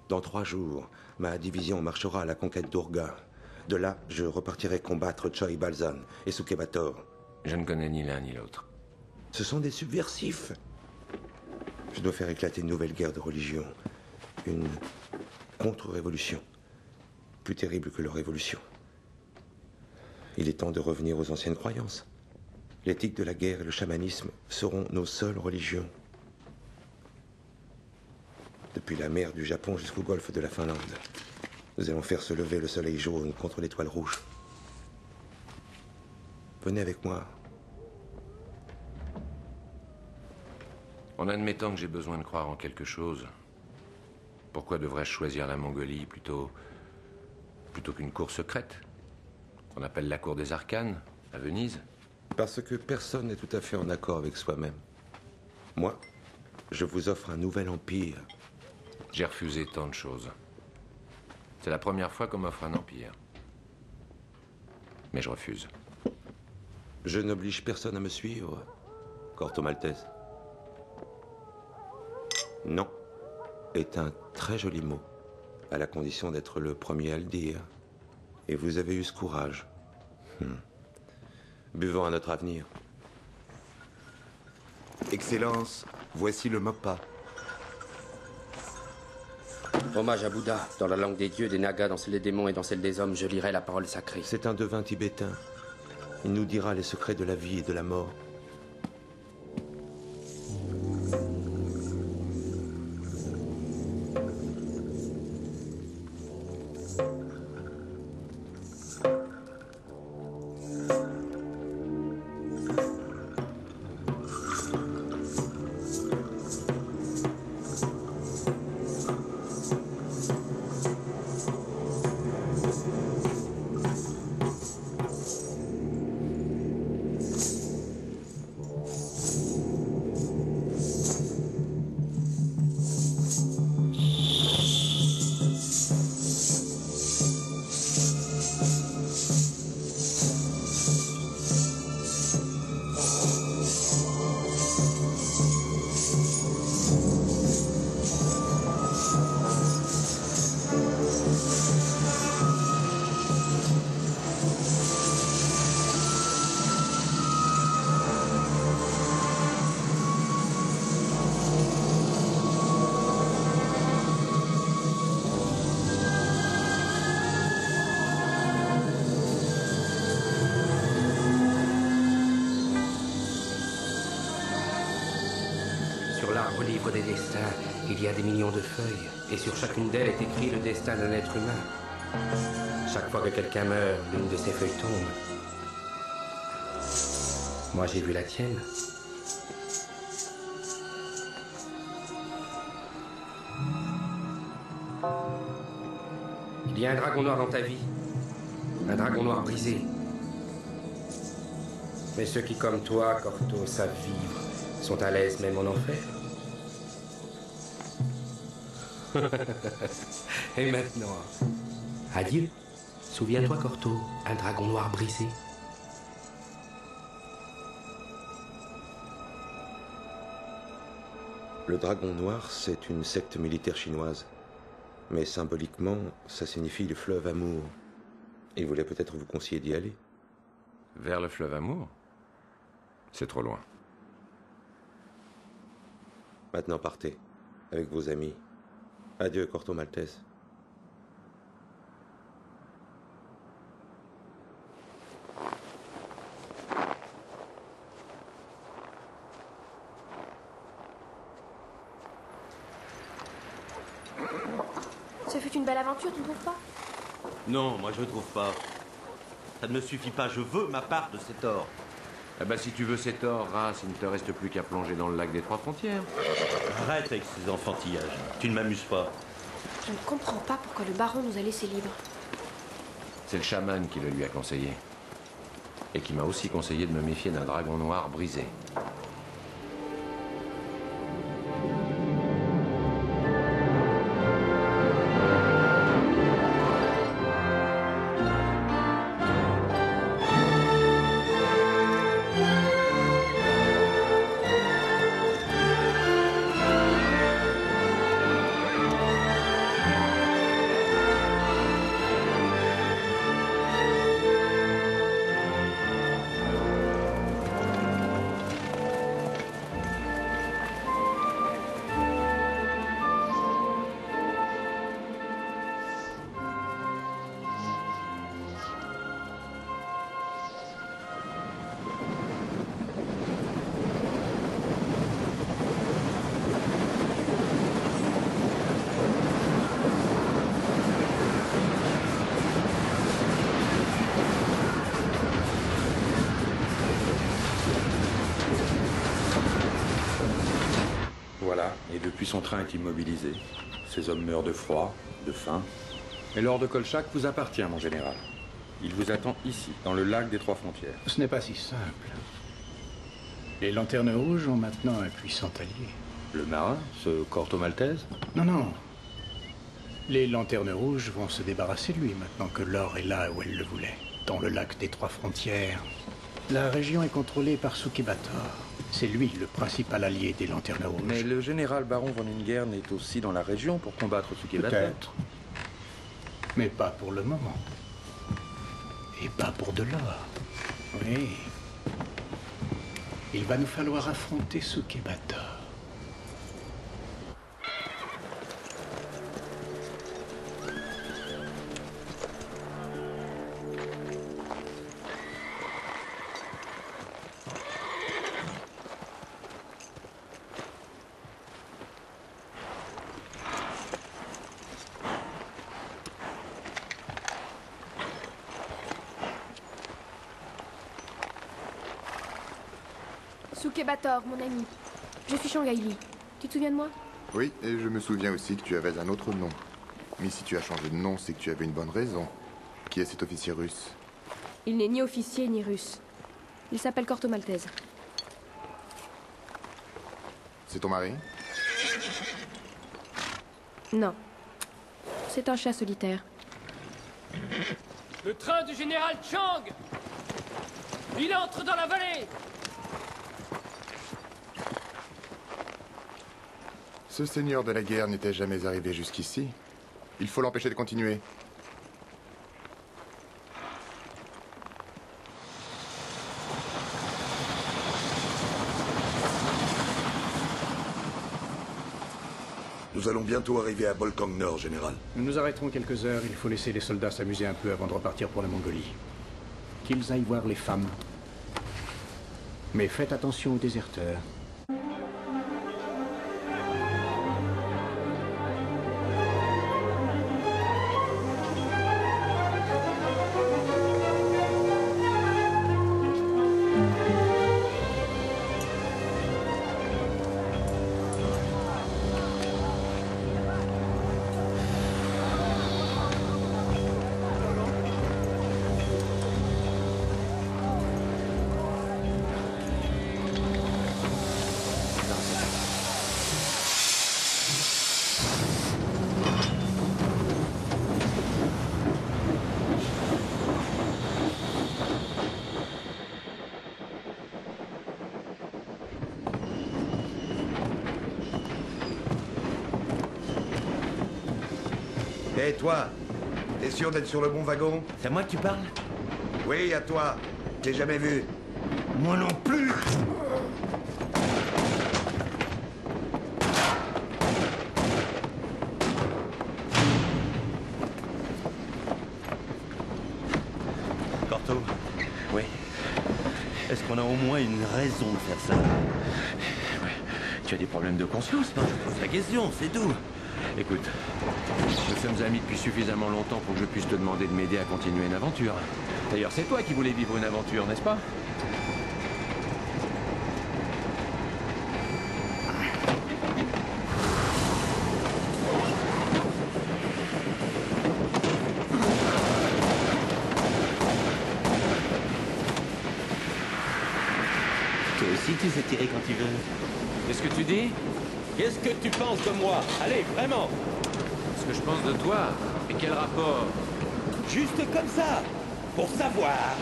Dans 3 jours, ma division marchera à la conquête d'Urga. De là, je repartirai combattre Choi Balzan et Sukebator. Je ne connais ni l'un ni l'autre. Ce sont des subversifs. Je dois faire éclater une nouvelle guerre de religion. Une contre-révolution. Plus terrible que leur révolution. Il est temps de revenir aux anciennes croyances. L'éthique de la guerre et le chamanisme seront nos seules religions. Depuis la mer du Japon jusqu'au golfe de la Finlande, nous allons faire se lever le soleil jaune contre l'étoile rouge. Venez avec moi. En admettant que j'ai besoin de croire en quelque chose, pourquoi devrais-je choisir la Mongolie plutôt qu'une cour secrète qu'on appelle la cour des arcanes, à Venise? Parce que personne n'est tout à fait en accord avec soi-même. Moi, je vous offre un nouvel empire. J'ai refusé tant de choses. C'est la première fois qu'on m'offre un empire. Mais je refuse. Je n'oblige personne à me suivre, Corto Maltese. Non est un très joli mot, à la condition d'être le premier à le dire. Et vous avez eu ce courage. Buvons à notre avenir. Excellence, voici le Moppa. Hommage à Bouddha. Dans la langue des dieux, des nagas, dans celle des démons et dans celle des hommes, je lirai la parole sacrée. C'est un devin tibétain. Il nous dira les secrets de la vie et de la mort. Au livre des destins, il y a des millions de feuilles, et sur chacune d'elles est écrit le destin d'un être humain. Chaque fois que quelqu'un meurt, l'une de ces feuilles tombe. Moi, j'ai vu la tienne. Il y a un dragon noir dans ta vie. Un dragon noir brisé. Mais ceux qui, comme toi, Corto, savent vivre, sont à l'aise même en enfer. Et maintenant, adieu. Souviens-toi, Corto, un dragon noir brisé. Le dragon noir, c'est une secte militaire chinoise. Mais symboliquement, ça signifie le fleuve Amour. Il voulait peut-être vous conseiller d'y aller. Vers le fleuve Amour? C'est trop loin. Maintenant, partez, avec vos amis. Adieu, Corto Maltese. Ce fut une belle aventure, tu ne trouves pas? Non, moi je trouve pas. Ça ne me suffit pas, je veux ma part de cet or. Eh ben, si tu veux cet or, race, il ne te reste plus qu'à plonger dans le lac des Trois Frontières. Arrête avec ces enfantillages. Tu ne m'amuses pas. Je ne comprends pas pourquoi le baron nous a laissés libres. C'est le chaman qui le lui a conseillé. Et qui m'a aussi conseillé de me méfier d'un dragon noir brisé. son train est immobilisé. Ses hommes meurent de froid, de faim. Et l'or de Kolchak vous appartient, mon général. Il vous attend ici, dans le lac des Trois Frontières. Ce n'est pas si simple. Les Lanternes Rouges ont maintenant un puissant allié. Le marin, ce Corto Maltese? Non, non. Les Lanternes Rouges vont se débarrasser de lui maintenant que l'or est là où elle le voulait, dans le lac des Trois Frontières. La région est contrôlée par Sukebator. C'est lui le principal allié des Lanternes Rouges. Mais le général baron von Ungern est aussi dans la région pour combattre Sukebator. Peut-être. Mais pas pour le moment. Et pas pour de l'or. Oui. Il va nous falloir affronter Sukebator. Sukebator, mon ami. Je suis Shanghai Li. Tu te souviens de moi? Oui, et je me souviens aussi que tu avais un autre nom. Mais si tu as changé de nom, c'est que tu avais une bonne raison. Qui est cet officier russe? Il n'est ni officier ni russe. Il s'appelle Corto Maltese. C'est ton mari? Non. C'est un chat solitaire. Le train du général Chang! Il entre dans la vallée! Ce seigneur de la guerre n'était jamais arrivé jusqu'ici. Il faut l'empêcher de continuer. Nous allons bientôt arriver à Bolkang Nord, général. Nous nous arrêterons quelques heures. Il faut laisser les soldats s'amuser un peu avant de repartir pour la Mongolie. Qu'ils aillent voir les femmes. Mais faites attention aux déserteurs. Hé, toi, t'es sûr d'être sur le bon wagon? C'est à moi que tu parles? Oui, à toi. Je t'ai jamais vu. Moi non plus! Corto? Oui. Est-ce qu'on a au moins une raison de faire ça? Ouais. Tu as des problèmes de conscience? Non, je pose la question, c'est tout. Écoute, nous sommes amis depuis suffisamment longtemps pour que je puisse te demander de m'aider à continuer une aventure. D'ailleurs, c'est toi qui voulais vivre une aventure, n'est-ce pas? Toi aussi, tu sais tirer quand tu veux. Qu'est-ce que tu dis? Qu'est-ce que tu penses de moi? Allez, vraiment! Ce que je pense de toi? Et quel rapport? Juste comme ça, pour savoir.